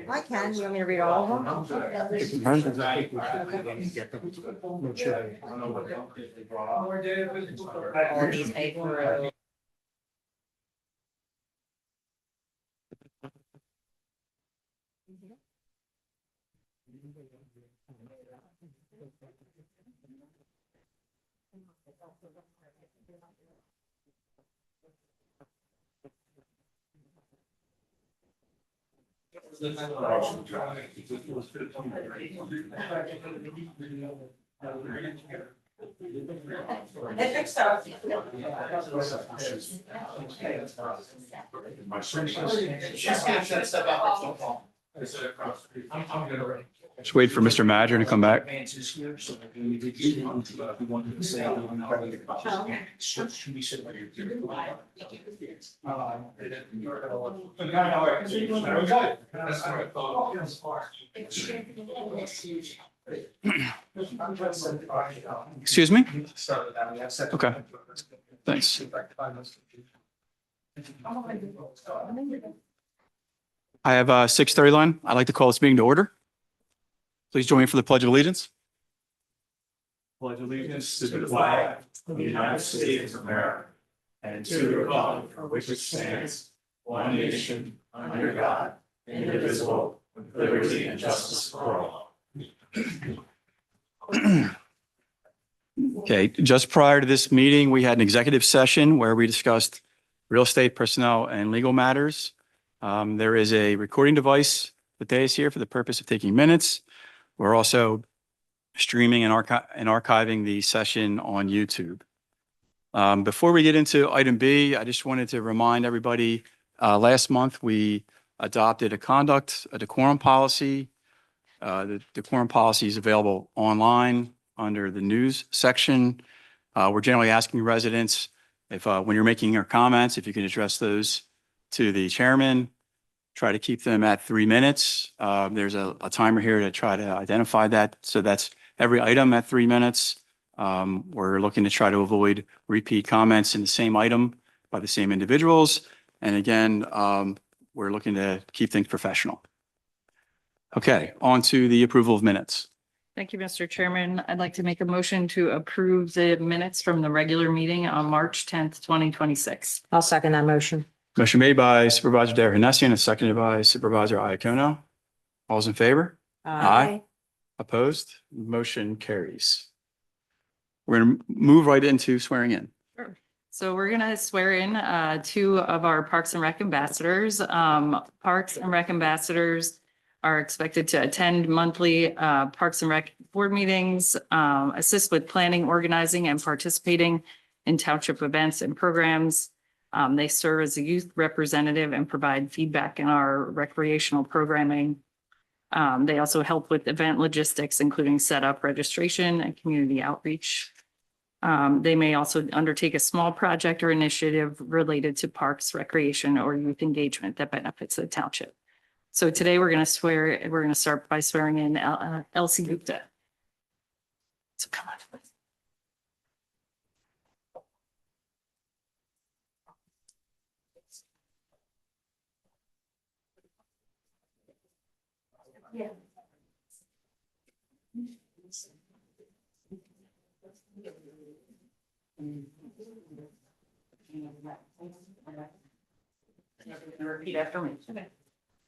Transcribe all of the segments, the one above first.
I can. You want me to read all of them? All these paid for. Just wait for Mr. Madger to come back. Excuse me? Okay. Thanks. I have a 6:30 line. I'd like to call this meeting to order. Please join me for the Pledge of Allegiance. Pledge allegiance to the flag of the United States of America and to the republic for which it stands, one nation, under God, indivisible, with liberty and justice for all. Okay, just prior to this meeting, we had an executive session where we discussed real estate, personnel, and legal matters. There is a recording device that is here for the purpose of taking minutes. We're also streaming and archiving the session on YouTube. Before we get into item B, I just wanted to remind everybody, last month we adopted a decorum policy. The decorum policy is available online under the news section. We're generally asking residents if, when you're making your comments, if you can address those to the chairman, try to keep them at 3 minutes. There's a timer here to try to identify that. So that's every item at 3 minutes. We're looking to try to avoid repeat comments in the same item by the same individuals. And again, we're looking to keep things professional. Okay, on to the approval of minutes. Thank you, Mr. Chairman. I'd like to make a motion to approve the minutes from the regular meeting on March 10th, 2026. I'll second that motion. Motion made by Supervisor Derhinessian and seconded by Supervisor Iacono. All's in favor? Aye. Opposed? Motion carries. We're going to move right into swearing in. Sure. So we're going to swear in 2 of our Parks and Rec ambassadors. Parks and Rec ambassadors are expected to attend monthly Parks and Rec board meetings, assist with planning, organizing, and participating in township events and programs. They serve as a youth representative and provide feedback in our recreational programming. They also help with event logistics, including setup, registration, and community outreach. They may also undertake a small project or initiative related to parks, recreation, or youth engagement that benefits the township. So today we're going to start by swearing in Elsie Gupta. So come on, please. Yeah. Repeat after me.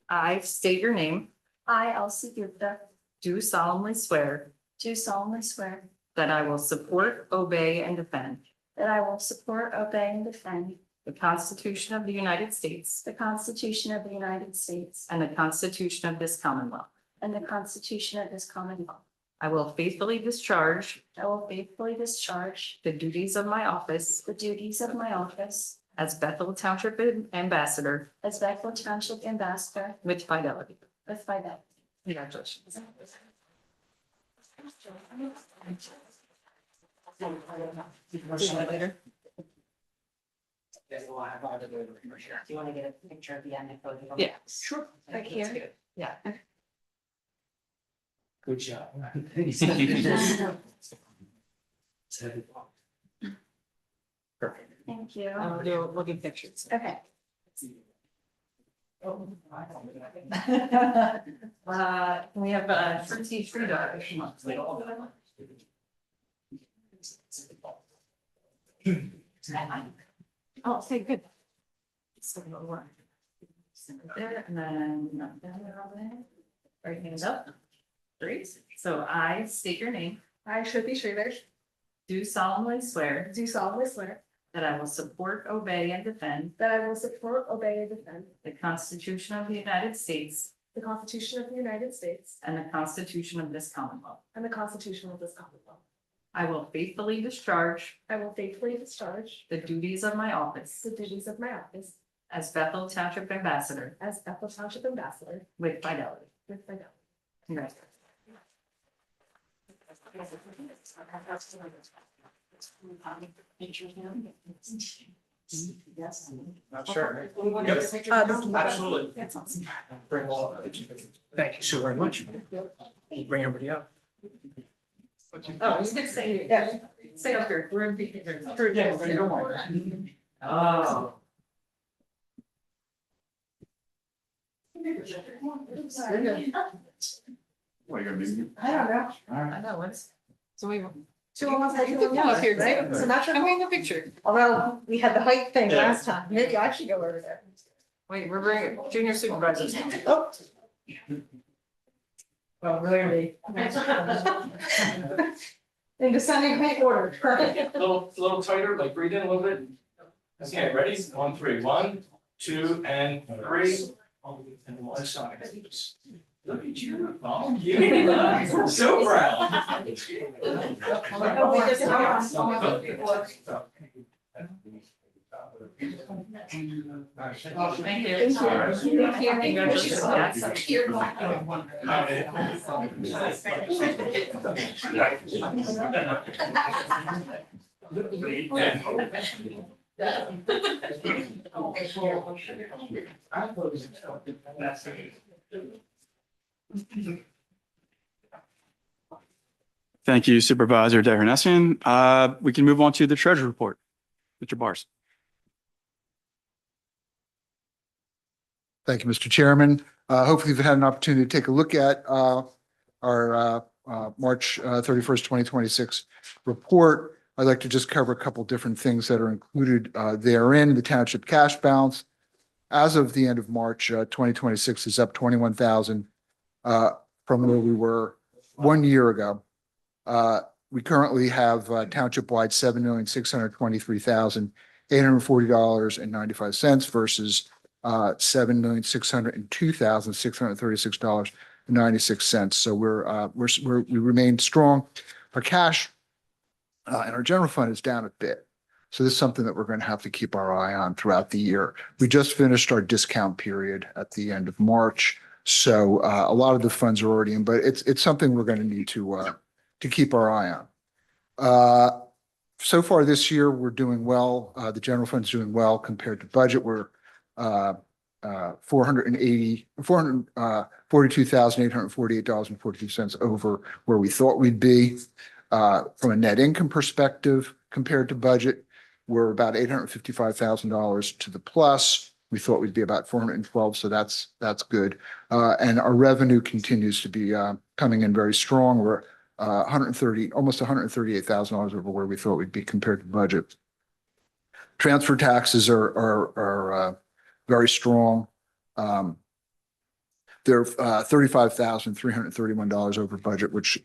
I state your name, I, Elsie Gupta, do solemnly swear do solemnly swear that I will support, obey, and defend that I will support, obey, and defend the Constitution of the United States the Constitution of the United States and the Constitution of this Commonwealth. and the Constitution of this Commonwealth. I will faithfully discharge I will faithfully discharge the duties of my office the duties of my office as Bethel Township Ambassador as Bethel Township Ambassador with fidelity. with fidelity. Congratulations. See you later. Do you want to get a picture of the end? Yeah. Sure. Right here. Yeah. Good job. Perfect. Thank you. We'll get pictures. Okay. We have trustee Frida. Oh, okay, good. So we'll there and then right hand up. Great. So I state your name, I, Shruti Sridhar, do solemnly swear do solemnly swear that I will support, obey, and defend that I will support, obey, and defend the Constitution of the United States the Constitution of the United States and the Constitution of this Commonwealth. and the Constitution of this Commonwealth. I will faithfully discharge I will faithfully discharge the duties of my office the duties of my office as Bethel Township Ambassador as Bethel Township Ambassador with fidelity. with fidelity. Congratulations. Not sure. This is my- Absolutely. That's awesome. Bring all. Thank you so very much. Bring everybody up. Oh, you can say, Yeah. say up here. We're in the. Oh. What, you're gonna be? I don't know. I know, what's, so we. Two of us had to Yeah, up here, right? So not I'm sure. in the picture. Although we had the height thing last time, maybe I should go over there. Wait, we're bringing junior supervisors. Oh. Well, really. In descending height order. A little tighter, like breathe in a little bit. Okay, ready? 1, 3. 1, 2, and 3. And one side. Look at you. Oh, you. So proud. Thank you. Congratulations. Thank you Supervisor Devernessian. We can move on to the treasury report. Mr. Bars. Thank you, Mr. Chairman. Hopefully you've had an opportunity to take a look at our March 31st, 2026 report. I'd like to just cover a couple different things that are included therein. The township cash balance as of the end of March 2026 is up 21,000 from where we were 1 year ago. We currently have township-wide $7,623,840.95 versus $7,602,636.96. So we remain strong. Our cash and our general fund is down a bit. So this is something that we're going to have to keep our eye on throughout the year. We just finished our discount period at the end of March. So a lot of the funds are already in, but it's something we're going to need to keep our eye on. So far this year, we're doing well. The general fund's doing well compared to budget. We're $442,848.42 over where we thought we'd be. From a net income perspective, compared to budget, we're about $855,000 to the plus. We thought we'd be about 412, so that's good. And our revenue continues to be coming in very strong. We're almost $138,000 over where we thought we'd be compared to budget. Transfer taxes are very strong. They're $35,331 over budget, which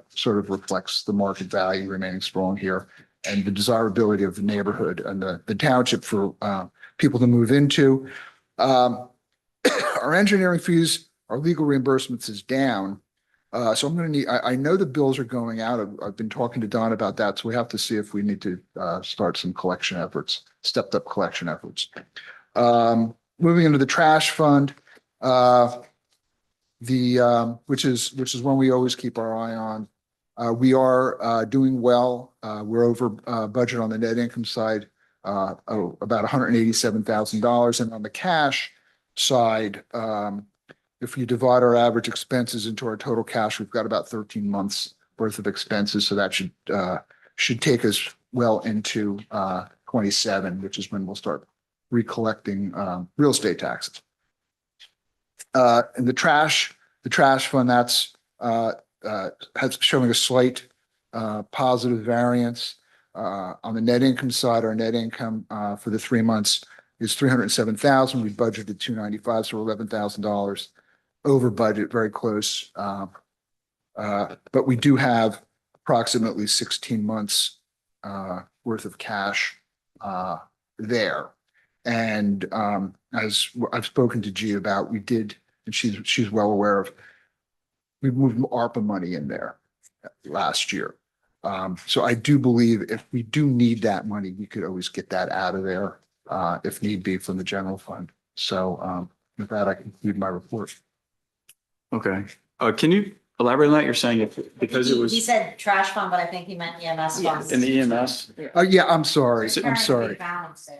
sort of reflects the market value remaining strong here and the desirability of the neighborhood and the township for people to move into. Our engineering fees, our legal reimbursements is down. So I'm going to need, I know the bills are going out. I've been talking to Don about that. So we have to see if we need to start some collection efforts, stepped up collection efforts. Moving into the trash fund, which is one we always keep our eye on. We are doing well. We're over budget on the net income side, about $187,000. And on the cash side, if you divide our average expenses into our total cash, we've got about 13 months worth of expenses. So that should take us well into 27, which is when we'll start recollecting real estate taxes. And the trash fund, that's showing a slight positive variance. On the net income side, our net income for the 3 months is $307,000. We budgeted $295,000, so $11,000 over budget, very close. But we do have approximately 16 months worth of cash there. And as I've spoken to G about, we did, and she's well aware of, we moved ARPA money in there last year. So I do believe if we do need that money, we could always get that out of there if need be from the general fund. So with that, I conclude my report. Okay. Can you elaborate on that? You're saying because it was He said trash fund, but I think he meant EMS funds. in the EMS? Yeah, I'm sorry. So- I'm sorry.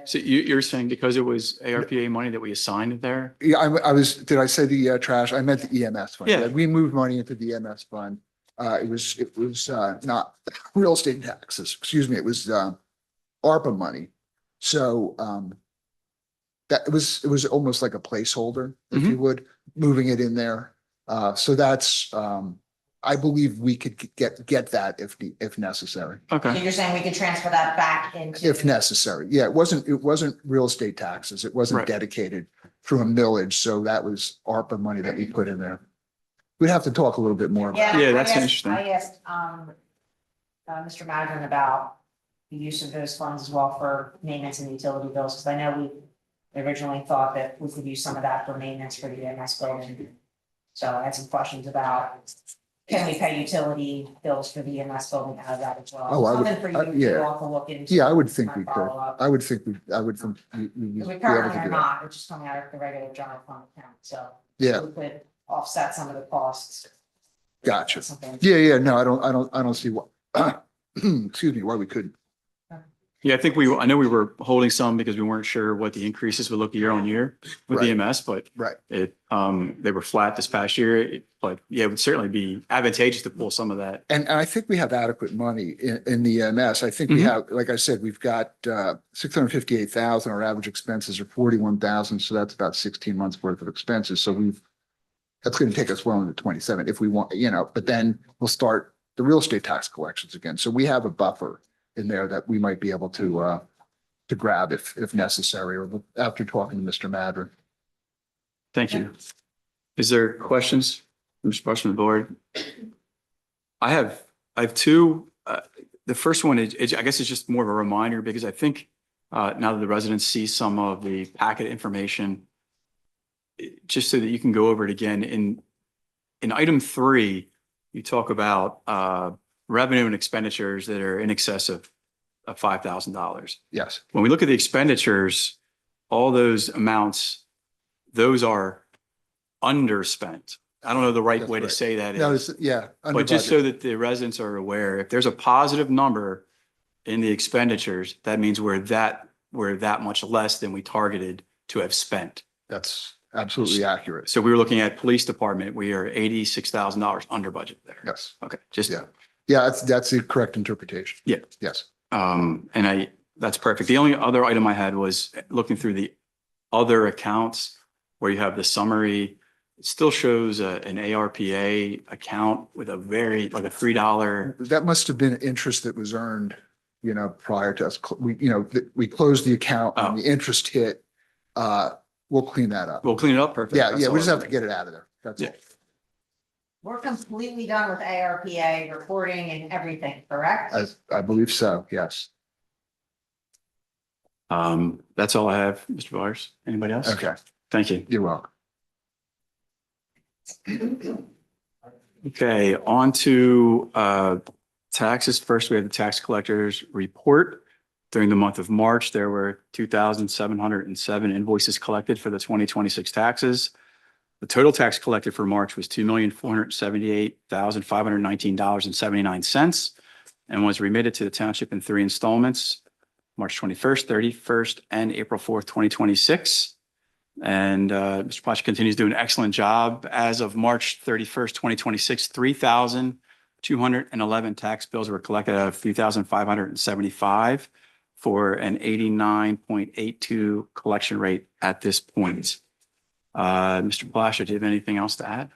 So you're saying because it was ARPA money that we assigned there? Yeah, did I say the trash? I meant the EMS fund. Yeah. We moved money into the EMS fund. It was not real estate taxes, excuse me. It was ARPA money. So that it was almost like a placeholder, if you would, moving it in there. So that's I believe we could get that if necessary. So Okay. you're saying we could transfer that back into? If necessary. Yeah, it wasn't real estate taxes. It wasn't Right. dedicated through a millage. So that was ARPA money that we put in there. We'd have to talk a little bit more about it. Yeah, I that's asked- interesting. I asked Mr. Madden about the use of those funds as well for maintenance and utility bills, because I know we originally thought that we could use some of that for maintenance for the EMS building. So I had some questions about, can we pay utility bills for the EMS building out of that as well? Oh, I would- Something for you yeah. to all to look into. Yeah, I would think and we could. follow up. I would think we'd We be able currently to are do that. not, it's just coming out of the regular general fund account, so. Yeah, We could offset some of the costs. gotcha. Something. Yeah. No, I don't see what, excuse me, why we couldn't. Yeah, I know we were holding some because we weren't sure what the increases would look year on year with Right. EMS, but Right. they were flat this past year. But yeah, it would certainly be advantageous to pull some of that. And I think we have adequate money in the EMS. I think we Mhm. have, like I said, we've got 658,000. Our average expenses are 41,000. So that's about 16 months worth of expenses. So that's going to take us well into 27 if we want, but then we'll start the real estate tax collections again. So we have a buffer in there that we might be able to grab if necessary, or after talking to Mr. Madron. Thank you. Is there questions from the board? I have two. The first one is, I guess it's just more of a reminder because I think now that the residents see some of the packet information, just so that you can go over it again. In item 3, you talk about revenue and expenditures that are in excess of $5,000. Yes. When we look at the expenditures, all those amounts, those are underspent. I don't know the right That's way to right. say that No, is, yeah. under but just budget. so that the residents are aware, if there's a positive number in the expenditures, that means we're that much less than we targeted to have spent. That's absolutely accurate. So we were looking at police department, we are $86,000 under budget there. Yes. Okay, just, Yeah. Yeah, that's the correct interpretation. Yeah. Yes. and that's perfect. The only other item I had was looking through the other accounts where you have the summary it still shows an ARPA account with a very, like a $3. That must have been interest that was earned, prior to us. We closed the account Oh. and the interest hit. We'll clean that up. We'll clean it up. Perfect. Yeah, That's yeah, all we just I have to need. get it out of there. That's Yeah. all. We're completely done with ARPA reporting and everything, correct? I believe so, yes. That's all I have, Mr. Byers. Anybody else? Okay, Thank you. you're welcome. Okay, on to taxes. First, we have the tax collector's report. During the month of March, there were 2,707 invoices collected for the 2026 taxes. The total tax collected for March was $2,478,519.79 and was remitted to the township in 3 installments, March 21st, 31st, and April 4th, 2026. And Mr. Plash continues to do an excellent job. As of March 31st, 2026, 3,211 tax bills were collected out of 3,575 for an 89.82 collection rate at this point. Mr. Plash, do you have anything else to add?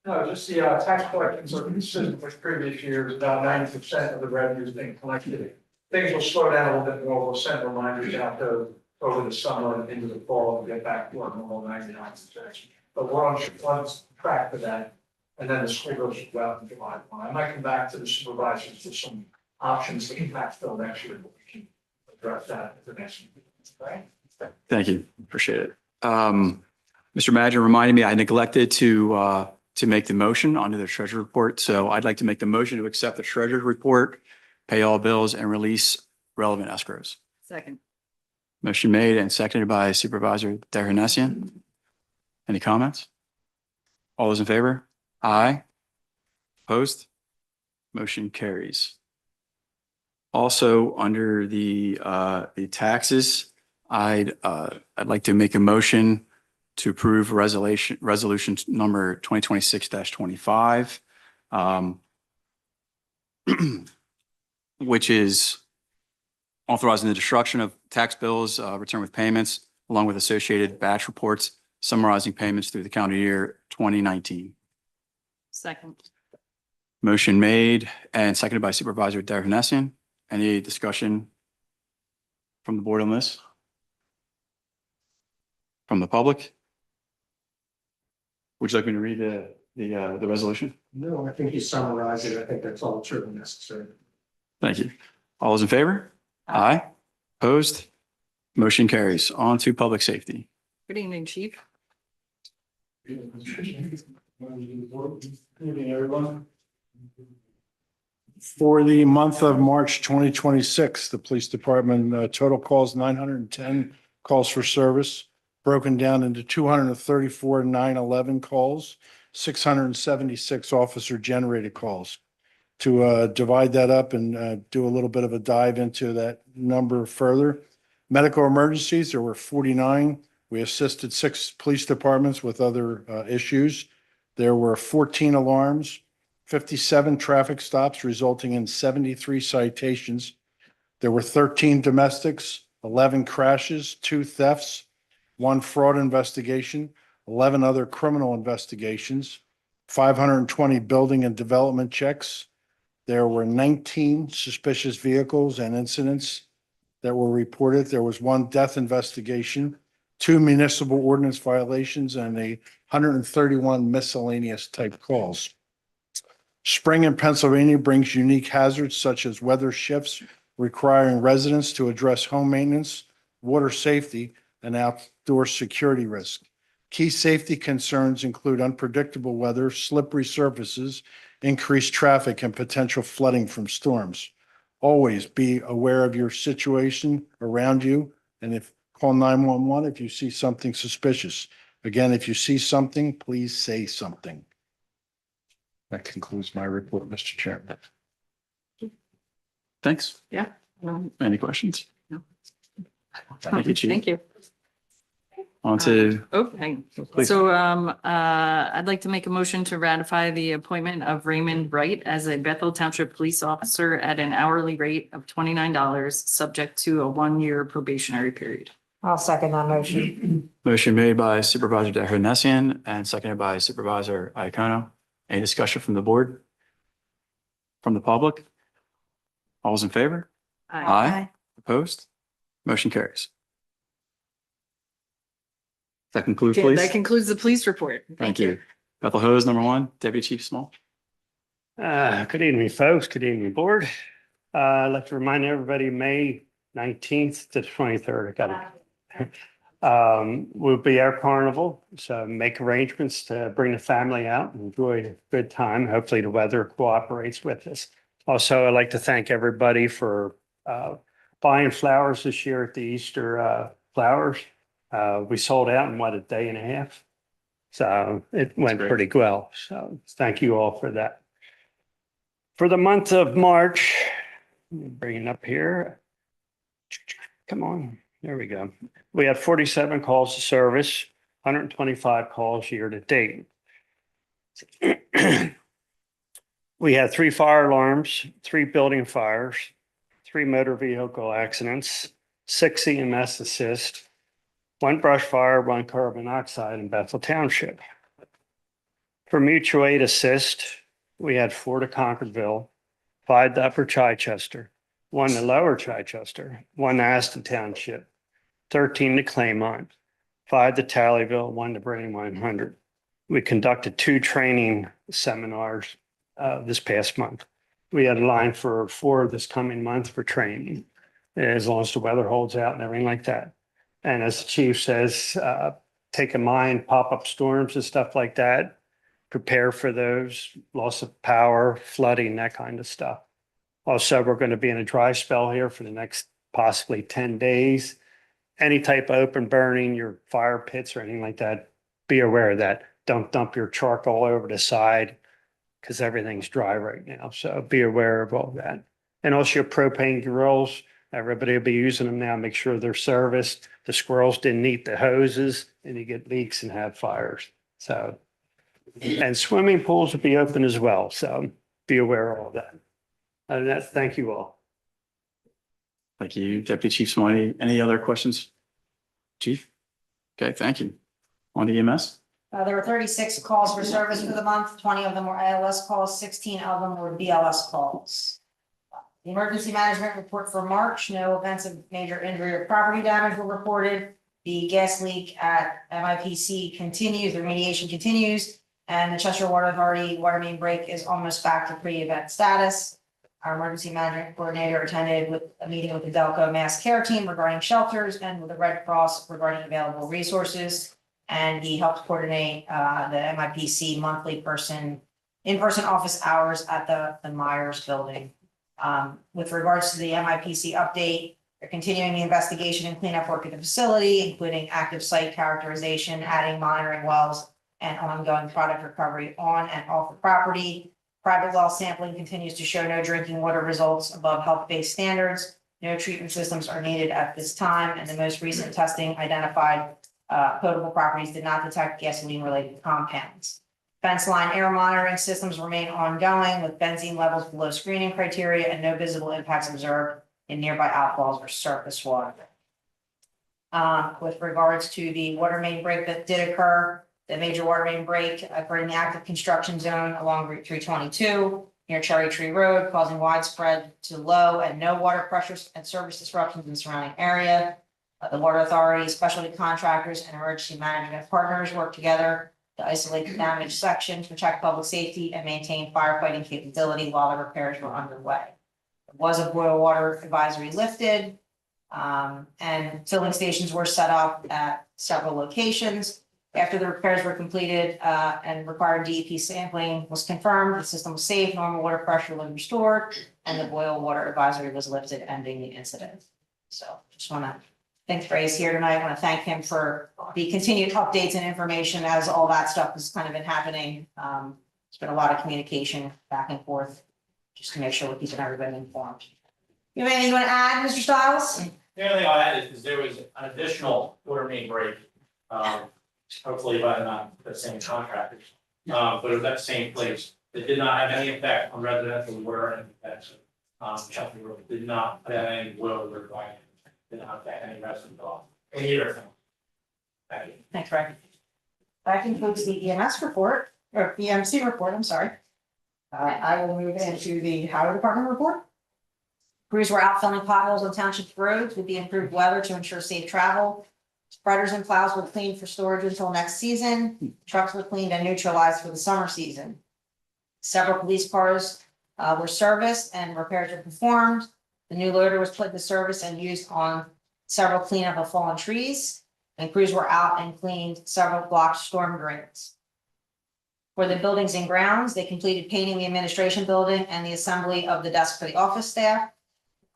No, just the tax collections are consistent with previous years, about 90% of the revenue is being collected. Things will slow down a little bit more, we'll send reminders out over the summer and into the fall and get back to our normal 99%. But we're on track for that. And then the school goes well in July 1. I might come back to the supervisors with some options to backfill next year, but we can address that at the next meeting. Right? Thank you. Appreciate it. Mr. Manager reminded me I neglected to make the motion under the treasurer report. So I'd like to make the motion to accept the treasurer's report, pay all bills, and release relevant escrows. Second. Motion made and seconded by Supervisor Derhinessian. Any comments? All those in favor? Aye. Opposed? Motion carries. Also, under the taxes, I'd like to make a motion to approve resolution number 2026-25, which is authorizing the destruction of tax bills, returned with payments, along with associated batch reports summarizing payments through the calendar year 2019. Second. Motion made and seconded by Supervisor Derhinessian. Any discussion from the board on this? From the public? Would you like me to read the resolution? No, I think you summarized it. I think that's all true and necessary. Thank you. All those in favor? Aye. Opposed? Motion carries. On to public safety. Good evening, Chief. Good evening, everyone. For the month of March 2026, the police department total calls 910 calls for service, broken down into 234 911 calls, 676 officer generated calls. To divide that up and do a little bit of a dive into that number further. Medical emergencies, there were 49. We assisted 6 police departments with other issues. There were 14 alarms, 57 traffic stops resulting in 73 citations. There were 13 domestics, 11 crashes, 2 thefts, 1 fraud investigation, 11 other criminal investigations, 520 building and development checks. There were 19 suspicious vehicles and incidents that were reported. There was 1 death investigation, 2 municipal ordinance violations, and 131 miscellaneous type calls. Spring in Pennsylvania brings unique hazards such as weather shifts requiring residents to address home maintenance, water safety, and outdoor security risk. Key safety concerns include unpredictable weather, slippery surfaces, increased traffic, and potential flooding from storms. Always be aware of your situation around you, and call 911 if you see something suspicious. Again, if you see something, please say something. That concludes my report, Mr. Chairman. Thanks. Um, Any questions? No. Thank you, Chief. Thank you. On to, Okay. please. So I'd like to make a motion to ratify the appointment of Raymond Wright as a Bethel Township Police Officer at an hourly rate of $29, subject to a 1-year probationary period. I'll second that motion. Motion made by Supervisor Dehernessian and seconded by Supervisor Iacono. Any discussion from the board? From the public? All's in favor? Aye. Opposed? Motion carries. That concludes, Okay, please. that concludes the police report. Thank you. Bethel Hose, number one, Deputy Chief Small. Good evening, folks. Good evening, board. I'd like to remind everybody, May 19th to the 23rd. I got it. Will be our carnival, so make arrangements to bring the family out and enjoy a good time. Hopefully the weather cooperates with us. Also, I'd like to thank everybody for buying flowers this year at the Easter flowers. We sold out in a day and a half. So it went great. pretty well. So thank you all for that. For the month of March, let me bring it up here. Come on, there we go. We had 47 calls to service, 125 calls year to date. We had 3 fire alarms, 3 building fires, 3 motor vehicle accidents, 6 EMS assist, 1 brush fire, 1 carbon monoxide in Bethel Township. For mutual aid assist, we had 4 to Concordville, 5 to Upper Chichester, 1 to Lower Chichester, 1 to Aston Township, 13 to Claymont, 5 to Tallyville, 1 to Brandywine 100. We conducted 2 training seminars this past month. We had a line for 4 this coming month for training, as long as the weather holds out and everything like that. And as the chief says, take in mind pop-up storms and stuff like that. Prepare for those, loss of power, flooding, that kind of stuff. Also, we're going to be in a dry spell here for the next possibly 10 days. Any type of open burning, your fire pits or anything like that, be aware of that. Don't dump your charcoal over the side because everything's dry right now. So be aware of all that. And also your propane grills, everybody will be using them now. Make sure they're serviced. The squirrels didn't eat the hoses and you get leaks and have fires. So, and swimming pools will be open as well. So be aware of all that. Other than that, thank you all. Thank you, Deputy Chief Small. Any other questions? Chief? Okay, thank you. On to EMS? There were 36 calls for service for the month. 20 of them were ALS calls, 16 of them were BLS calls. The emergency management report for March, no events of major injury or property damage were reported. The gas leak at MIPC continues, the remediation continues, and the Chester Water Authority water main break is almost back to pre-event status. Our emergency management coordinator attended with a meeting with the Delco Mass Care Team regarding shelters and with the Red Cross regarding available resources. And he helped coordinate the MIPC monthly in-person office hours at the Myers building. With regards to the MIPC update, they're continuing the investigation and cleanup work at the facility, including active site characterization, adding monitoring wells, and ongoing product recovery on and off the property. Private well sampling continues to show no drinking water results above health-based standards. No treatment systems are needed at this time, and the most recent testing identified potable properties did not detect gasoline-related compounds. Fence line air monitoring systems remain ongoing with benzene levels below screening criteria and no visible impacts observed in nearby outfalls or surface water. With regards to the water main break that did occur, the major water main break occurred in the active construction zone along Route 322 near Cherry Tree Road, causing widespread to low and no water pressures and service disruptions in the surrounding area. The Water Authority, specialty contractors, and emergency management partners work together to isolate the damaged section, protect public safety, and maintain firefighting capability while the repairs were underway. There was a boil water advisory lifted, and filling stations were set up at several locations. After the repairs were completed and required DEP sampling was confirmed, the system was safe, normal water pressure was restored, and the boil water advisory was lifted, ending the incident. So just want to thank Ray's here tonight. I want to thank him for the continued updates and information as all that stuff has kind of been happening. There's been a lot of communication back and forth just to make sure we're keeping everybody informed. You have anything you want to add, Mr. Stiles? The only thing I'll add is there was an additional water main break, hopefully by not the same contractors, but it was at the same place. It did not have any effect on residential water and effects. Chelsea Road did not have any water going, did not affect any residents at all. in either of them. Thank you. Thanks, Greg. That concludes the EMS report, or EMC report, I'm sorry. I will move into the highway department report. Crews were out filling potholes on township roads with the improved weather to ensure safe travel. Spreaders and plows were cleaned for storage until next season. Trucks were cleaned and neutralized for the summer season. Several police cars were serviced and repairs were performed. The new loader was put into service and used on several cleanup of fallen trees. And crews were out and cleaned several blocked storm drains. For the buildings and grounds, they completed painting the administration building and the assembly of the desk for the office staff.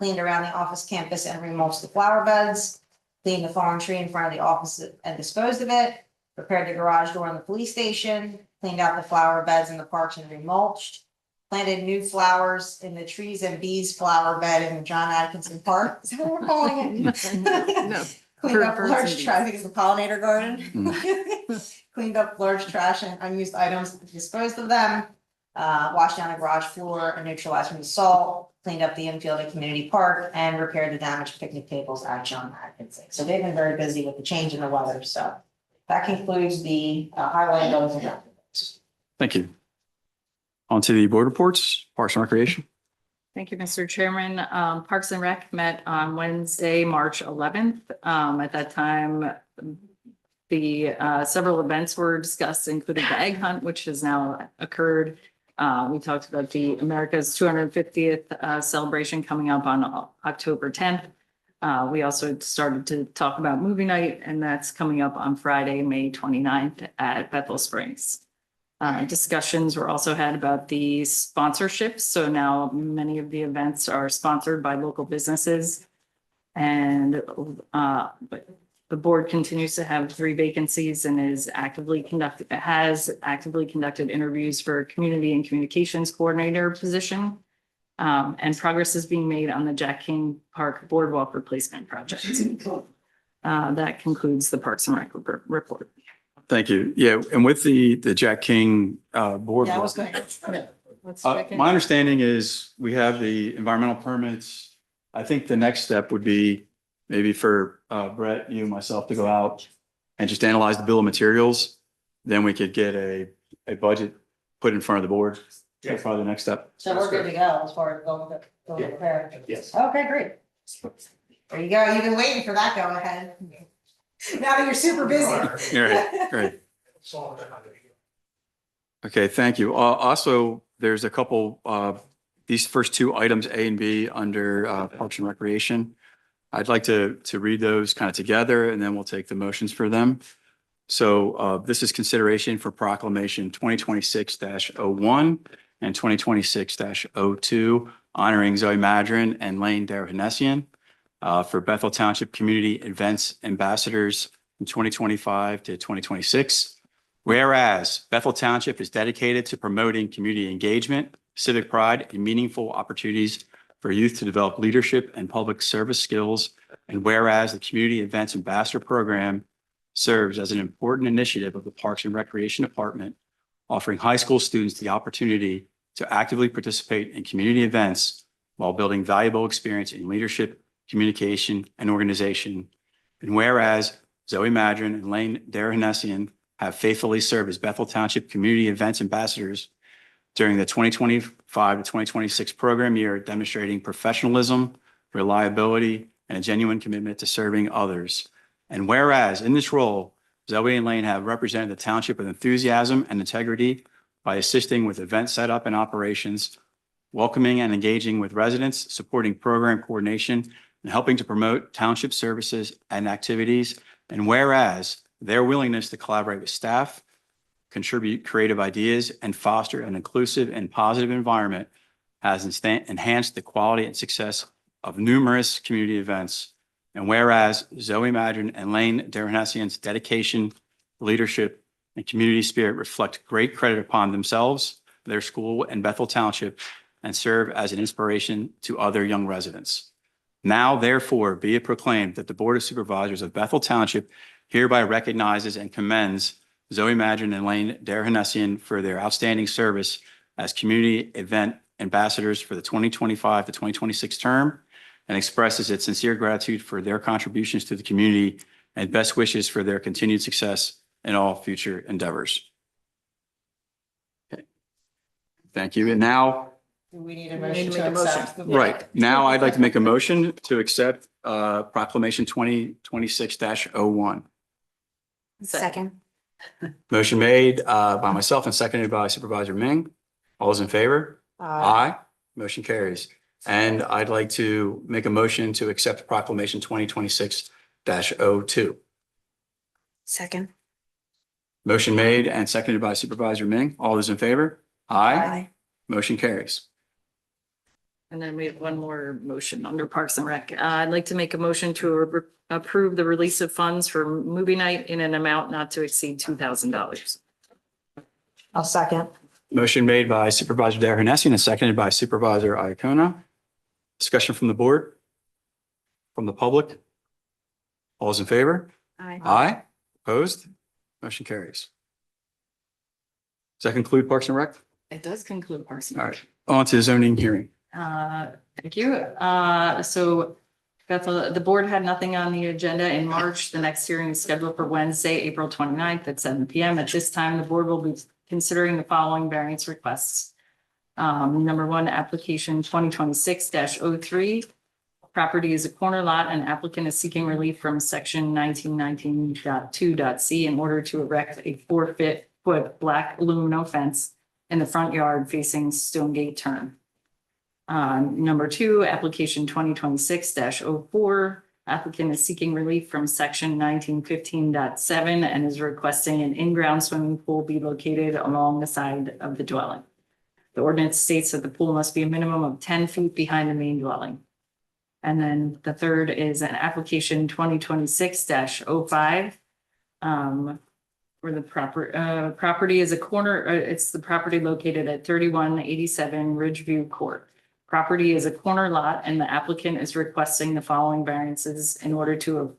Cleaned around the office campus and remulched the flower beds. Cleaned the fallen tree in front of the office and disposed of it. Repaired the garage door in the police station. Cleaned out the flower beds in the parks and remulched. Planted new flowers in the trees and bees flower bed in John Atkinson Park. Is that what we're calling it? No. Cleaned up Birds and large bees. trash, I think it's the pollinator garden. Cleaned up large trash and unused items, disposed of them. Washed down the garage floor and neutralized from the salt. Cleaned up the infield at Community Park and repaired the damaged picnic tables at John Atkinson. So they've been very busy with the change in the weather, so. That concludes the highway and buildings and grounds. Thank you. On to the board reports, Parks and Recreation. Thank you, Mr. Chairman. Parks and Rec met on Wednesday, March 11th. At that time, the several events were discussed, including the egg hunt, which has now occurred. We talked about the America's 250th celebration coming up on October 10th. We also started to talk about movie night, and that's coming up on Friday, May 29th at Bethel Springs. Discussions were also had about the sponsorships. So now many of the events are sponsored by local businesses. And but the board continues to have 3 vacancies and has actively conducted interviews for community and communications coordinator position. And progress is being made on the Jack King Park Boardwalk replacement project. That concludes the Parks and Rec report. Thank you. Yeah, and with the Jack King board. Yeah, I was going. My understanding is we have the environmental permits. I think the next step would be maybe for Brett, you, myself to go out and just analyze the bill of materials. Then we could get a budget put in front of the board. That's probably the next step. So we're good to go as far as going prepared. Yes. Okay, great. There you go. You've been waiting for that go ahead. Now that you're super busy. Right, great. Okay, thank you. Also, there's a couple, these first 2 items, A and B, under Parks and Recreation. I'd like to read those kind of together, and then we'll take the motions for them. So this is consideration for proclamation 2026-01 and 2026-02, honoring Zoe Madron and Lane Darhanessian for Bethel Township Community Events Ambassadors from 2025 to 2026. Whereas Bethel Township is dedicated to promoting community engagement, civic pride, and meaningful opportunities for youth to develop leadership and public service skills. And whereas the Community Events Ambassador Program serves as an important initiative of the Parks and Recreation Department, offering high school students the opportunity to actively participate in community events while building valuable experience in leadership, communication, and organization. And whereas Zoe Madron and Lane Darhanessian have faithfully served as Bethel Township Community Events Ambassadors during the 2025 to 2026 program year, demonstrating professionalism, reliability, and a genuine commitment to serving others. And whereas in this role, Zoe and Lane have represented the township with enthusiasm and integrity by assisting with event setup and operations, welcoming and engaging with residents, supporting program coordination, and helping to promote township services and activities. And whereas their willingness to collaborate with staff, contribute creative ideas, and foster an inclusive and positive environment has enhanced the quality and success of numerous community events. And whereas Zoe Madron and Lane Darhanessian's dedication, leadership, and community spirit reflect great credit upon themselves, their school, and Bethel Township, and serve as an inspiration to other young residents. Now, therefore, be it proclaimed that the Board of Supervisors of Bethel Township hereby recognizes and commends Zoe Madron and Lane Darhanessian for their outstanding service as community event ambassadors for the 2025 to 2026 term, and expresses its sincere gratitude for their contributions to the community and best wishes for their continued success in all future endeavors. Okay. Thank you. And now, Do we need a We need motion to make to a motion. accept? right, now I'd like to make a motion to accept Proclamation 2026-01. Second. Motion made by myself and seconded by Supervisor Ming. All those in favor? Aye. Motion carries. And I'd like to make a motion to accept Proclamation 2026-02. Second. Motion made and seconded by Supervisor Ming. All those in favor? Aye. Motion carries. And then we have one more motion under Parks and Rec. I'd like to make a motion to approve the release of funds for movie night in an amount not to exceed $2,000. I'll second. Motion made by Supervisor Derrenessing and seconded by Supervisor Iacona. Discussion from the board? From the public? All those in favor? Aye. Aye. Opposed? Motion carries. Does that conclude Parks and Rec? It does conclude Parks and All Rec. right, on to the zoning hearing. Thank you. So Beth, the board had nothing on the agenda in March. The next hearing is scheduled for Wednesday, April 29th at 7 p.m. At this time, the board will be considering the following variance requests. Number one, application 2026-03. Property is a corner lot and applicant is seeking relief from section 1919.2.c in order to erect a 4-foot black aluminum fence in the front yard facing Stonegate Turn. Number two, application 2026-04. Applicant is seeking relief from section 1915.7 and is requesting an in-ground swimming pool be located along the side of the dwelling. The ordinance states that the pool must be a minimum of 10 feet behind the main dwelling. And then the third is an application 2026-05. Where the property is a corner, it's the property located at 3187 Ridgeview Court. Property is a corner lot and the applicant is requesting the following variances in order to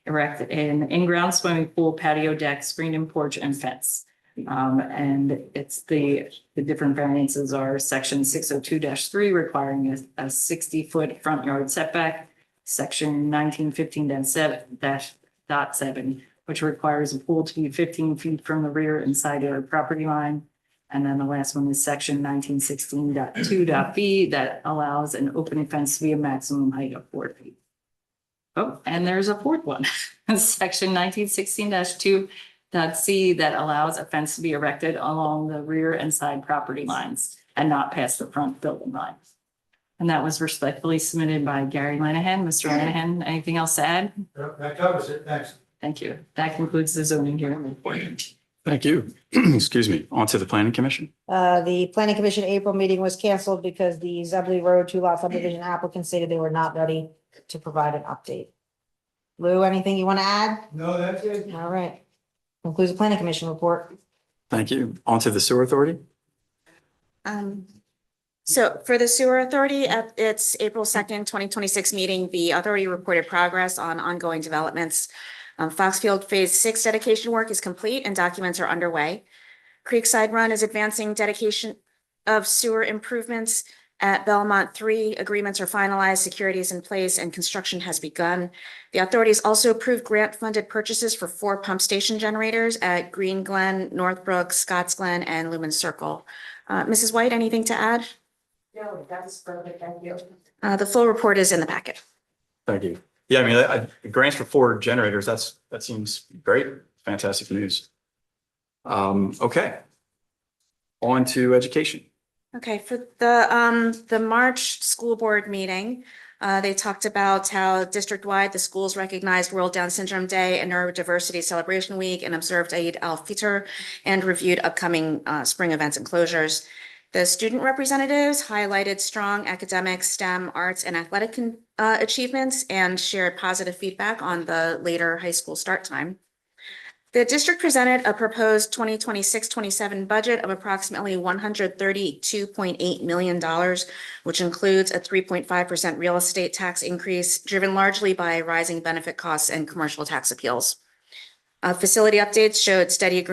erect an in-ground swimming pool, patio deck, screen and porch and fence. And it's the different variances are section 602-3 requiring a 60-foot front yard setback, section 1915-7, which requires a pool to be 15 feet from the rear and side yard property line. And then the last one is section 1916.2.b that allows an open fence to be a maximum height of 4 feet. Oh, and there's a fourth one, section 1916-2.c that allows a fence to be erected along the rear and side property lines and not past the front building lines. And that was respectfully submitted by Gary Lanahan. Mr. Lanahan, anything else to add? That covers it. Thanks. Thank you. That concludes the zoning hearing report. Thank you. Excuse me. On to the planning commission. The planning commission April meeting was canceled because the Zebley Road 2-lot subdivision applicants stated they were not ready to provide an update. Lou, anything you want to add? No, that's it. All right. Concludes the planning commission report. Thank you. On to the sewer authority. So for the sewer authority, at its April 2nd, 2026 meeting, the authority reported progress on ongoing developments. Foxfield Phase 6 dedication work is complete and documents are underway. Creekside Run is advancing dedication of sewer improvements. At Belmont 3, agreements are finalized, security is in place, and construction has begun. The authorities also approved grant-funded purchases for 4 pump station generators at Green Glen, Northbrook, Scotts Glen, and Lumen Circle. Mrs. White, anything to add? No, that's perfect. Thank you. The full report is in the packet. Thank you. Yeah, I mean, grants for 4 generators, that seems great. Fantastic news. Okay. On to education. Okay, for the March school board meeting, they talked about how district-wide, the schools recognized World Down Syndrome Day and Neurodiversity Celebration Week and observed Eid al-Fitr and reviewed upcoming spring events and closures. The student representatives highlighted strong academic, STEM, arts, and athletic achievements and shared positive feedback on the later high school start time. The district presented a proposed 2026-27 budget of approximately $132.8 million, which includes a 3.5% real estate tax increase driven largely by rising benefit costs and commercial tax appeals. Facility updates showed steady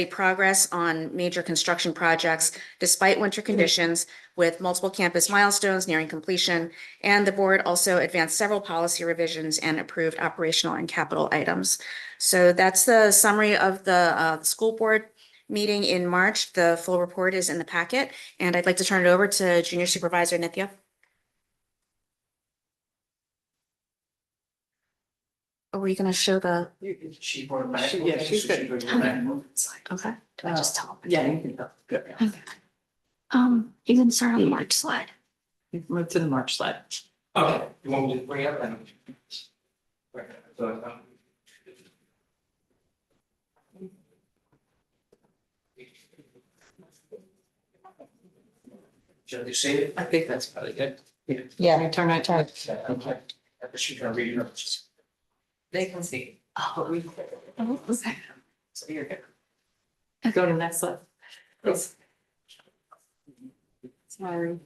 progress on major construction projects despite winter conditions, with multiple campus milestones nearing completion. And the board also advanced several policy revisions and approved operational and capital items. So that's the summary of the school board meeting in March. The full report is in the packet, and I'd like to turn it over to Junior Supervisor Nithya. Or were you going to show the, She brought it back. Yeah, she's good. okay, do I just tell them? Yeah, you can go. Good. You can start on the March slide. Move to the March slide. Okay, you want me to bring it up then? Should I see it? I think that's probably good. Yeah. Turn it. Okay. She's gonna read it. They can see. But we. Okay. So you're good. Go to the next slide. Please. Sorry.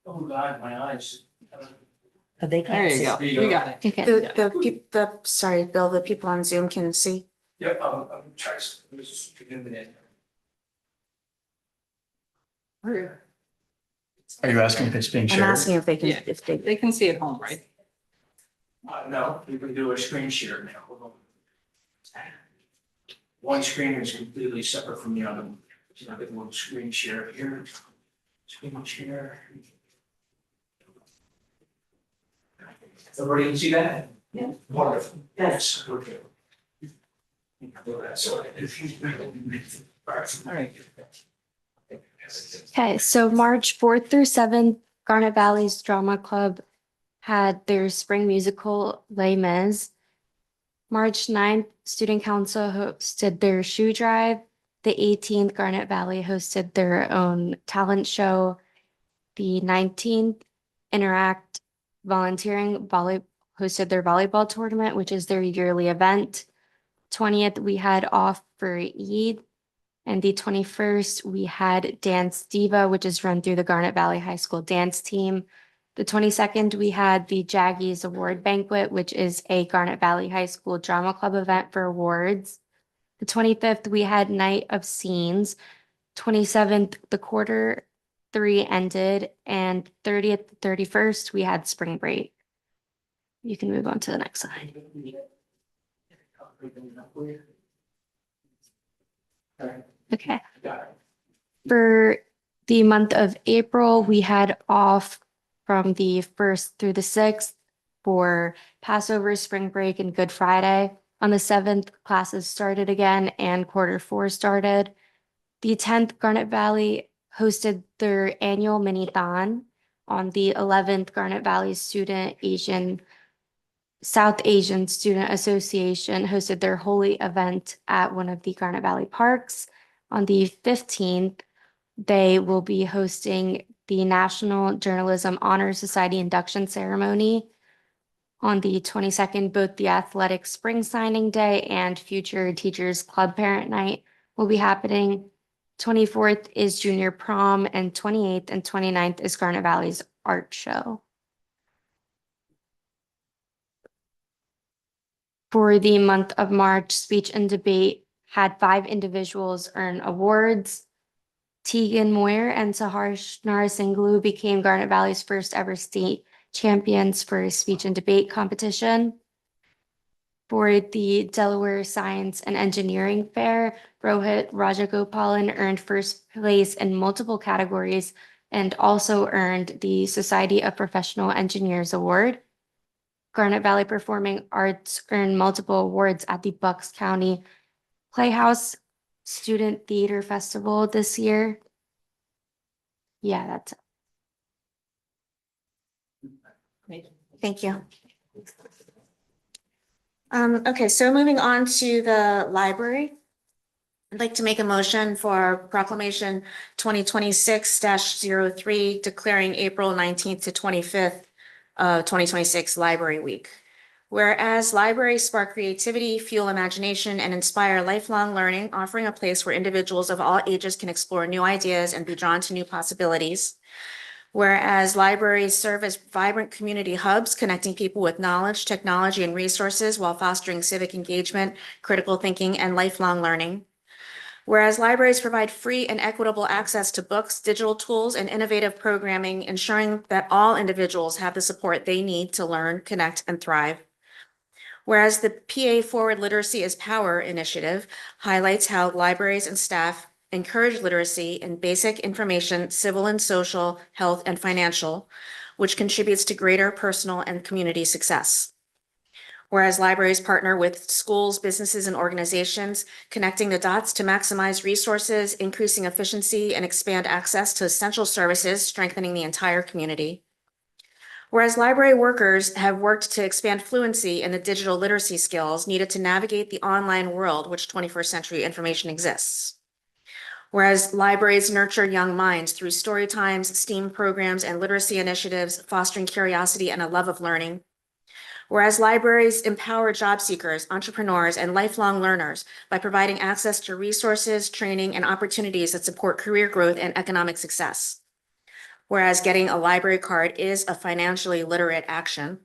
Oh, God, my eyes. There you go. You got it. Okay. Sorry, Bill, the people on Zoom can see. Yep, I'm trying to, just give it a minute. Are you asking if it's being I'm shared? asking if they can, Yeah. if they, They can see at home, right? No, we can do a screen share now. Hold on. One screen is completely separate from the other. So I can move screen share here. Screen share. Everybody can see that? Yeah. Wonderful. Yes. Okay. All right. Okay, so March 4th through 7th, Garnet Valley's Drama Club had their spring musical Les Mis. March 9th, Student Council hosted their shoe drive. The 18th, Garnet Valley hosted their own talent show. The 19th, Interact Volunteering hosted their volleyball tournament, which is their yearly event. 20th, we had off for Eid. And the 21st, we had Dance Diva, which is run through the Garnet Valley High School dance team. The 22nd, we had the Jaggies Award Banquet, which is a Garnet Valley High School Drama Club event for awards. The 25th, we had Night of Scenes. 27th, the quarter 3 ended, and 30th, 31st, we had spring break. You can move on to the next slide. Okay. For the month of April, we had off from the 1st through the 6th for Passover, spring break, and Good Friday. On the 7th, classes started again and quarter 4 started. The 10th, Garnet Valley hosted their annual mini-thon. On the 11th, Garnet Valley South Asian Student Association hosted their holy event at one of the Garnet Valley parks. On the 15th, they will be hosting the National Journalism Honor Society induction ceremony. On the 22nd, both the Athletic Spring Signing Day and Future Teachers Club Parent Night will be happening. 24th is Junior Prom, and 28th and 29th is Garnet Valley's art show. For the month of March, speech and debate had 5 individuals earn awards. Tegan Moyer and Sahar Narasinglu became Garnet Valley's first ever state champions for speech and debate competition. For the Delaware Science and Engineering Fair, Rohit Rajagopalan earned first place in multiple categories and also earned the Society of Professional Engineers Award. Garnet Valley Performing Arts earned multiple awards at the Bucks County Playhouse Student Theater Festival this year. Yeah, that's it. thank you. Okay, so moving on to the library. I'd like to make a motion for proclamation 2026-03 declaring April 19th to 25th, 2026 Library Week. Whereas libraries spark creativity, fuel imagination, and inspire lifelong learning, offering a place where individuals of all ages can explore new ideas and be drawn to new possibilities. Whereas libraries serve as vibrant community hubs, connecting people with knowledge, technology, and resources while fostering civic engagement, critical thinking, and lifelong learning. Whereas libraries provide free and equitable access to books, digital tools, and innovative programming, ensuring that all individuals have the support they need to learn, connect, and thrive. Whereas the PA Forward Literacy is Power initiative highlights how libraries and staff encourage literacy in basic information, civil and social, health, and financial, which contributes to greater personal and community success. Whereas libraries partner with schools, businesses, and organizations, connecting the dots to maximize resources, increasing efficiency, and expand access to essential services, strengthening the entire community. Whereas library workers have worked to expand fluency in the digital literacy skills needed to navigate the online world, which 21st century information exists. Whereas libraries nurture young minds through story times, STEAM programs, and literacy initiatives, fostering curiosity and a love of learning. Whereas libraries empower job seekers, entrepreneurs, and lifelong learners by providing access to resources, training, and opportunities that support career growth and economic success. Whereas getting a library card is a financially literate action.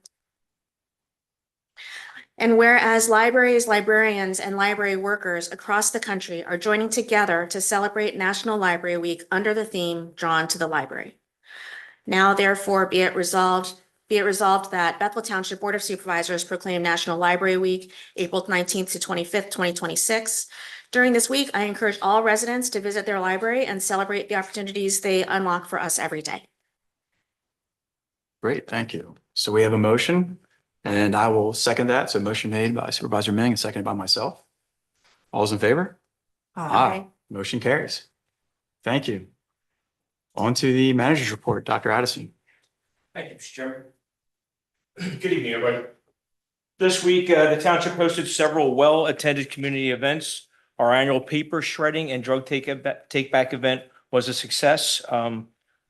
And whereas libraries, librarians, and library workers across the country are joining together to celebrate National Library Week under the theme Drawn to the Library. Now, therefore, be it resolved that Bethel Township Board of Supervisors proclaim National Library Week, April 19th to 25th, 2026. During this week, I encourage all residents to visit their library and celebrate the opportunities they unlock for us every day. Great, thank you. So we have a motion and I will second that. So motion made by Supervisor Ming and seconded by myself. All those in favor? Motion carries. Thank you. On to the manager's report, Dr. Addison. Thank you, Mr. Chairman. Good evening, everybody. This week, the township hosted several well-attended community events. Our annual paper shredding and drug take-back event was a success.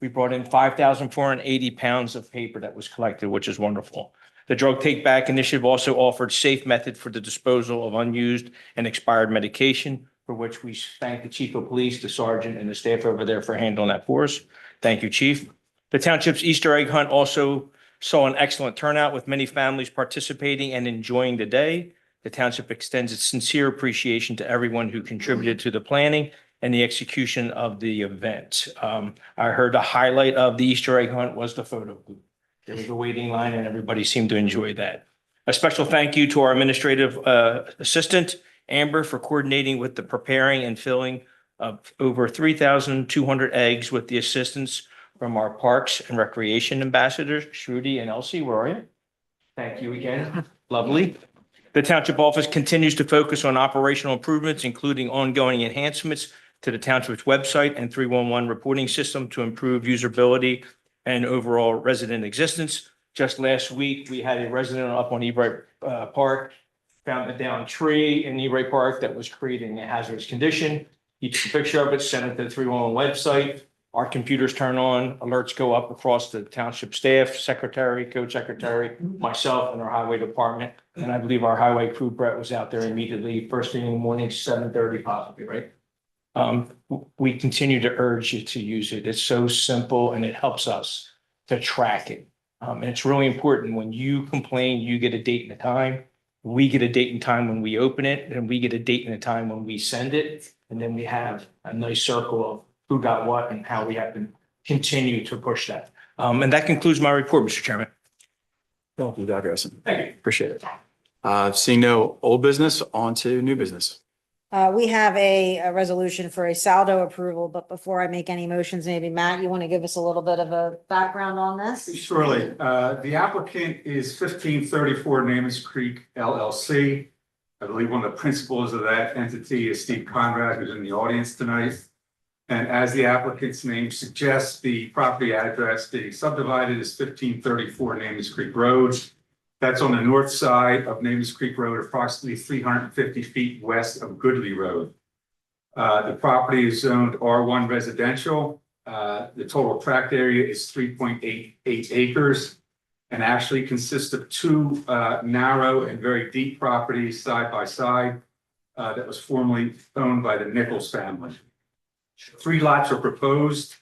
We brought in 5,480 pounds of paper that was collected, which is wonderful. The drug take-back initiative also offered safe method for the disposal of unused and expired medication, for which we thank the chief of police, the sergeant, and the staff over there for handling that for us. Thank you, chief. The township's Easter egg hunt also saw an excellent turnout with many families participating and enjoying the day. The township extends its sincere appreciation to everyone who contributed to the planning and the execution of the event. I heard the highlight of the Easter egg hunt was the photo booth. There was a waiting line and everybody seemed to enjoy that. A special thank you to our administrative assistant, Amber, for coordinating with the preparing and filling of over 3,200 eggs with the assistance from our Parks and Recreation ambassadors, Shruti and Elsie. Where are you? Thank you again. Lovely. The township office continues to focus on operational improvements, including ongoing enhancements to the township's website and 311 reporting system to improve usability and overall resident existence. Just last week, we had a resident up on Ebright Park, found a downed tree in Ebright Park that was creating a hazardous condition. He took a picture of it, sent it to the 311 website. Our computers turn on, alerts go up across the township staff, secretary, code secretary, myself, and our highway department. And I believe our highway crew, Brett, was out there immediately, first thing in the morning, 7:30 possibly, right? We continue to urge you to use it. It's so simple and it helps us to track it. And it's really important when you complain, you get a date and a time. We get a date and time when we open it, and we get a date and a time when we send it. And then we have a nice circle of who got what and how we have to continue to push that. And that concludes my report, Mr. Chairman. Thank you, Dr. Addison. Thank you. Appreciate it. Seeing no old business, on to new business. We have a resolution for a saldo approval, but before I make any motions, maybe Matt, you want to give us a little bit of a background on this? Surely. The applicant is 1534 Namus Creek LLC. I believe one of the principals of that entity is Steve Conrad, who's in the audience tonight. And as the applicant's name suggests, the property address being subdivided is 1534 Namus Creek Road. That's on the north side of Namus Creek Road, approximately 350 feet west of Goodley Road. The property is zoned R1 residential. The total tract area is 3.88 acres and actually consists of two narrow and very deep properties side by side that was formerly owned by the Nichols family. 3 lots are proposed.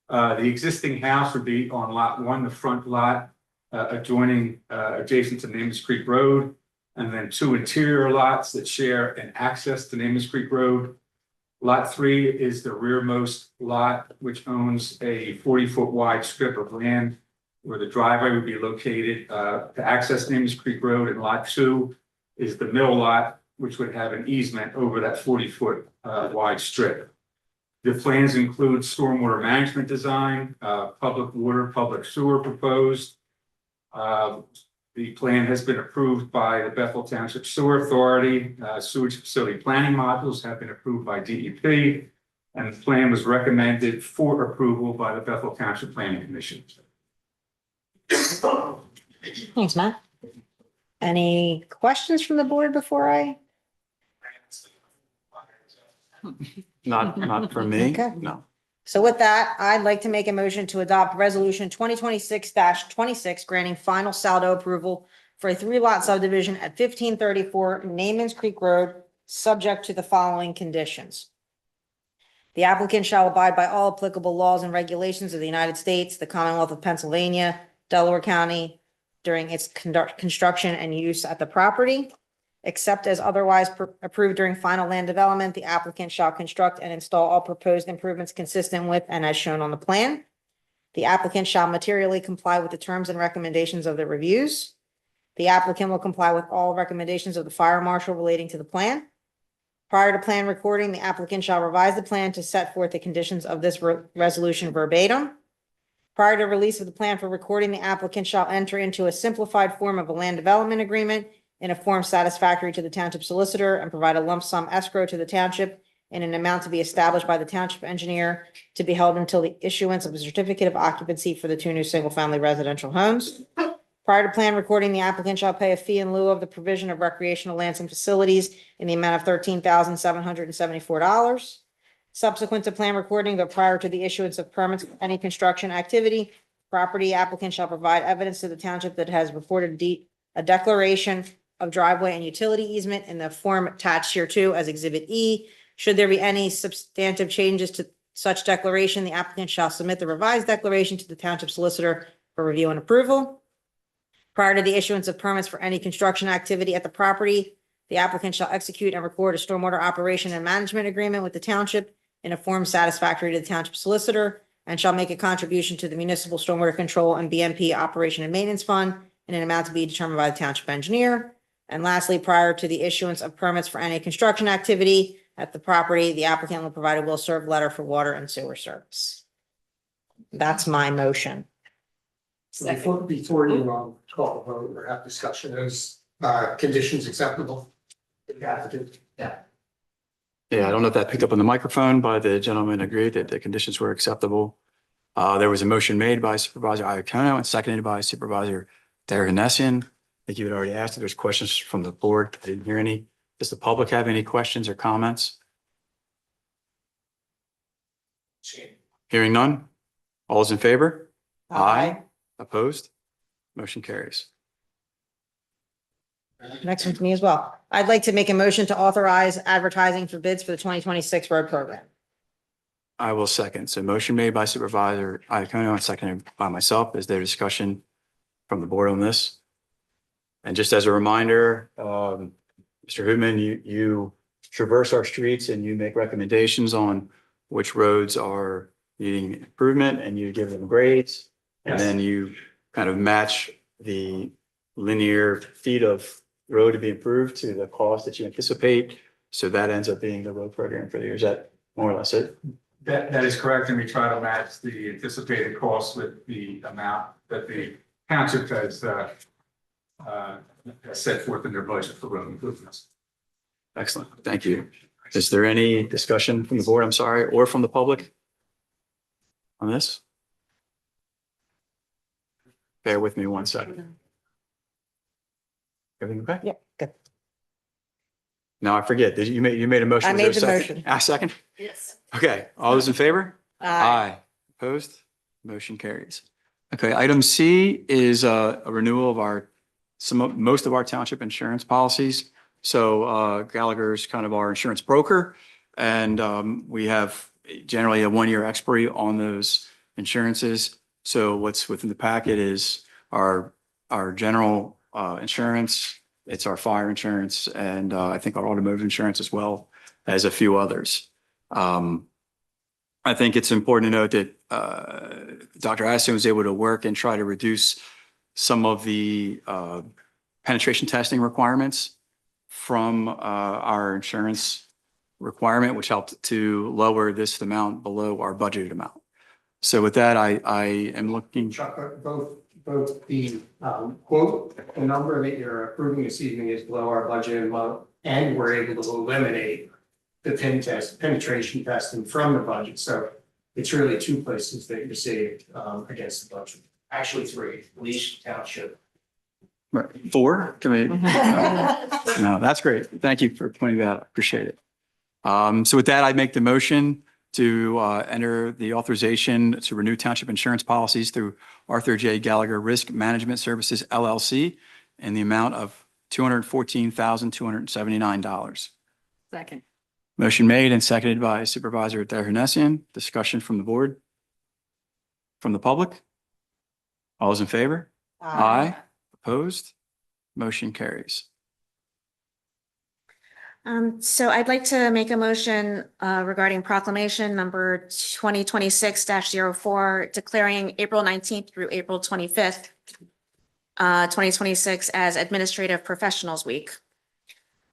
The existing house would be on lot 1, the front lot, adjoining adjacent to Namus Creek Road, and then 2 interior lots that share an access to Namus Creek Road, Lot 3 is the rearmost lot, which owns a 40-foot wide strip of land where the driveway would be located to access Amos Creek Road. And Lot 2 is the middle lot, which would have an easement over that 40-foot wide strip. The plans include stormwater management design, public water, public sewer proposed. The plan has been approved by the Bethel Township Sewer Authority. Sewage facility planning modules have been approved by DEP, and the plan was recommended for approval by the Bethel Township Planning Commission. Thanks, Matt. Any questions from the board before I? Not for me, Okay. no. So with that, I'd like to make a motion to adopt resolution 2026-26, granting final saldo approval for a 3-lot subdivision at 1534 Namens Creek Road, subject to the following conditions. The applicant shall abide by all applicable laws and regulations of the United States, the Commonwealth of Pennsylvania, Delaware County during its construction and use at the property. Except as otherwise approved during final land development, the applicant shall construct and install all proposed improvements consistent with and as shown on the plan. The applicant shall materially comply with the terms and recommendations of the reviews. The applicant will comply with all recommendations of the fire marshal relating to the plan. Prior to plan recording, the applicant shall revise the plan to set forth the conditions of this resolution verbatim. Prior to release of the plan for recording, the applicant shall enter into a simplified form of a land development agreement in a form satisfactory to the township solicitor and provide a lump sum escrow to the township in an amount to be established by the township engineer to be held until the issuance of a certificate of occupancy for the 2 new single-family residential homes. Prior to plan recording, the applicant shall pay a fee in lieu of the provision of recreational lands and facilities in the amount of $13,774. Subsequent to plan recording, but prior to the issuance of permits for any construction activity, property applicant shall provide evidence to the township that has reported a declaration of driveway and utility easement in the form attached hereto as Exhibit E. Should there be any substantive changes to such declaration, the applicant shall submit the revised declaration to the township solicitor for review and approval. Prior to the issuance of permits for any construction activity at the property, the applicant shall execute and record a stormwater operation and management agreement with the township in a form satisfactory to the township solicitor and shall make a contribution to the municipal stormwater control and BMP operation and maintenance fund in an amount to be determined by the township engineer. And lastly, prior to the issuance of permits for any construction activity at the property, the applicant will provide a will-serve letter for water and sewer service. That's my motion. Before you call the vote or have discussion, is conditions acceptable? Yeah, I don't know if that picked up on the microphone, but the gentleman agreed that the conditions were acceptable. There was a motion made by Supervisor Iacono and seconded by Supervisor Derganessian. I think you had already asked if there's questions from the board. I didn't hear any. Does the public have any questions or comments? Hearing none. All is in favor? Aye. Opposed? Motion carries. Next one to me as well. I'd like to make a motion to authorize advertising for bids for the 2026 road program. I will second. So motion made by Supervisor Iacono and seconded by myself. Is there discussion from the board on this? And just as a reminder, Mr. Hoodman, you traverse our streets and you make recommendations on which roads are needing improvement and you give them grades. And then you kind of match the linear feet of road to be improved to the cost that you anticipate. So that ends up being the road program for the year. Is that more or less it? That is correct, and we try to match the anticipated costs with the amount that the township has set forth in their budget for road improvements. Excellent. Thank you. Is there any discussion from the board, I'm sorry, or from the public on this? Bear with me 1 second. Everything okay? Yep, good. Now I forget. Did you made a motion? I Was there made a the second? motion. A second? Yes. Okay. All those in favor? Opposed? Motion carries. Okay. Item C is a renewal of most of our township insurance policies. So Gallagher's kind of our insurance broker, and we have generally a 1-year expiry on those insurances. So what's within the packet is our general insurance. It's our fire insurance and I think our automotive insurance as well as a few others. I think it's important to note that Dr. Addison was able to work and try to reduce some of the penetration testing requirements from our insurance requirement, which helped to lower this amount below our budgeted amount. So with that, I am looking. Chuck, both the quote, the number that you're approving this evening is below our budget amount, and we're able to eliminate the penetration testing from the budget. So it's really two places that you saved against the budget. Actually, three, police, township. Right. 4? Can we? No, that's great. Thank you for pointing that out. Appreciate it. So with that, I make the motion to enter the authorization to renew township insurance policies through Arthur J. Gallagher Risk Management Services LLC in the amount of $214,279. Second. Motion made and seconded by Supervisor Derhinessian. Discussion from the board? From the public? All those in favor? Aye. Opposed? Motion carries. So I'd like to make a motion regarding proclamation number 2026-04, declaring April 19th through April 25th, 2026 as Administrative Professionals Week.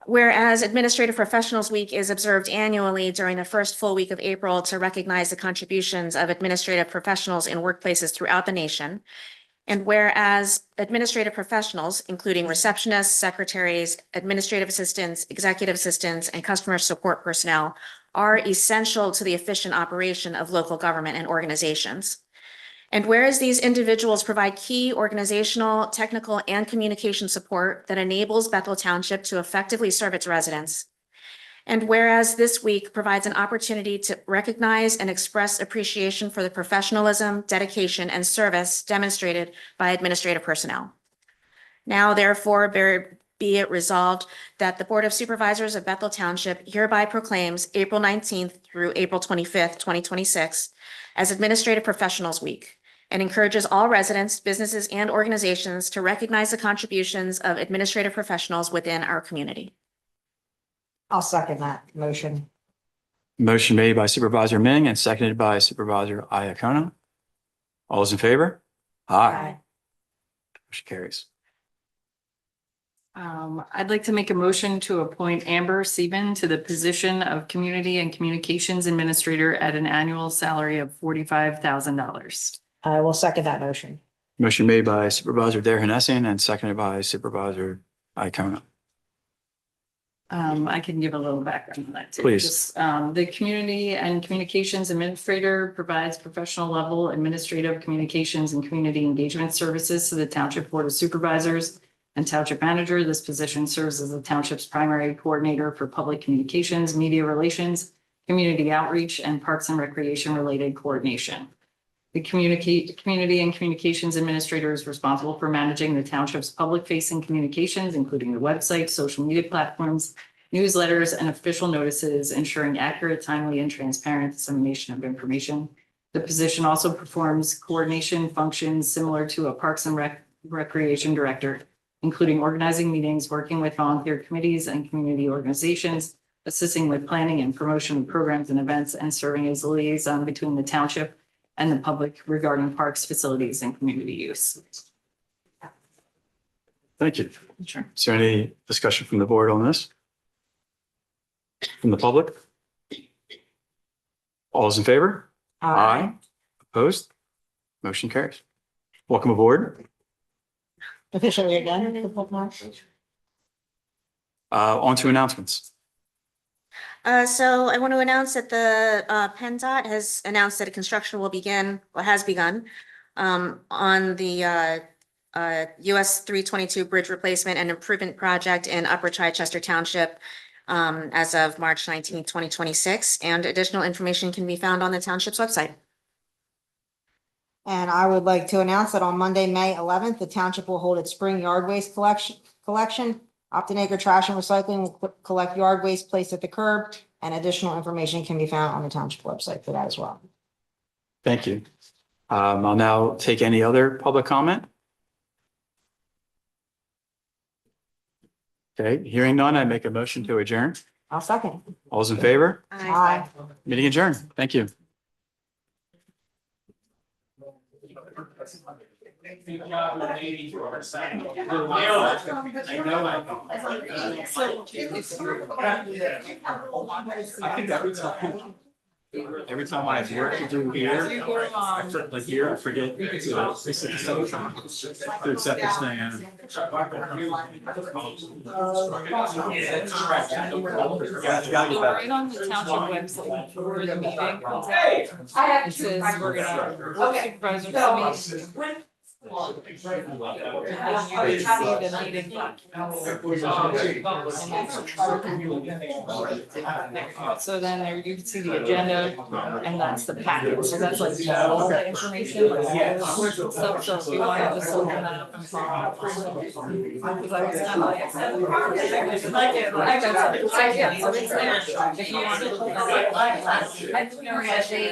Whereas Administrative Professionals Week is observed annually during the first full week of April to recognize the contributions of administrative professionals in workplaces throughout the nation. And whereas administrative professionals, including receptionists, secretaries, administrative assistants, executive assistants, and customer support personnel, are essential to the efficient operation of local government and organizations. And whereas these individuals provide key organizational, technical, and communication support that enables Bethel Township to effectively serve its residents. And whereas this week provides an opportunity to recognize and express appreciation for the professionalism, dedication, and service demonstrated by administrative personnel. Now, therefore, be it resolved that the Board of Supervisors of Bethel Township hereby proclaims April 19th through April 25th, 2026 as Administrative Professionals Week, and encourages all residents, businesses, and organizations to recognize the contributions of administrative professionals within our community. I'll second that motion. Motion made by Supervisor Ming and seconded by Supervisor Iacono. All those in favor? Aye. Motion carries. I'd like to make a motion to appoint Amber Sieben to the position of Community and Communications Administrator at an annual salary of $45,000. I will second that motion. Motion made by Supervisor Derhinessian and seconded by Supervisor Iacono. I can give a little background on that too. Please. Just, the Community and Communications Administrator provides professional level administrative communications and community engagement services to the Township Board of Supervisors and Township Manager. This position serves as the Township's primary coordinator for public communications, media relations, community outreach, and parks and recreation related coordination. The Community and Communications Administrator is responsible for managing the township's public-facing communications, including the website, social media platforms, newsletters, and official notices, ensuring accurate, timely, and transparent dissemination of information. The position also performs coordination functions similar to a Parks and Recreation Director, including organizing meetings, working with volunteer committees and community organizations, assisting with planning and promotion of programs and events, and serving as a liaison between the township and the public regarding parks, facilities, and community use. Thank you. Sure. Is there any discussion from the board on this? From the public? All those in favor? Opposed? Motion carries. Welcome aboard. Officially again. On to announcements. So I want to announce that the PennDOT has announced that construction will begin, or has begun, on the US 322 bridge replacement and improvement project in Upper Chichester Township as of March 19th, 2026, and additional information can be found on the township's website. And I would like to announce that on Monday, May 11th, the township will hold its spring yard waste collection. Optinaker Trash and Recycling will collect yard waste placed at the curb, and additional information can be found on the township website for that as well. Thank you. I'll now take any other public comment. Okay, hearing none, I make a motion to adjourn. I'll second. All those in favor? Aye. Meeting adjourned. Thank you. Good job, lady. Every time I have work to do here, I forget to accept this thing. Right on the township website for the meeting comes out. It says we're gonna supervisors meeting. And you can see the meeting documents. So then there you can see the agenda and that's the packet. So that's like all the information. So if you want to just open that up and follow. Because I was kind of like. So it's there. If you want to look at it. I don't know how they.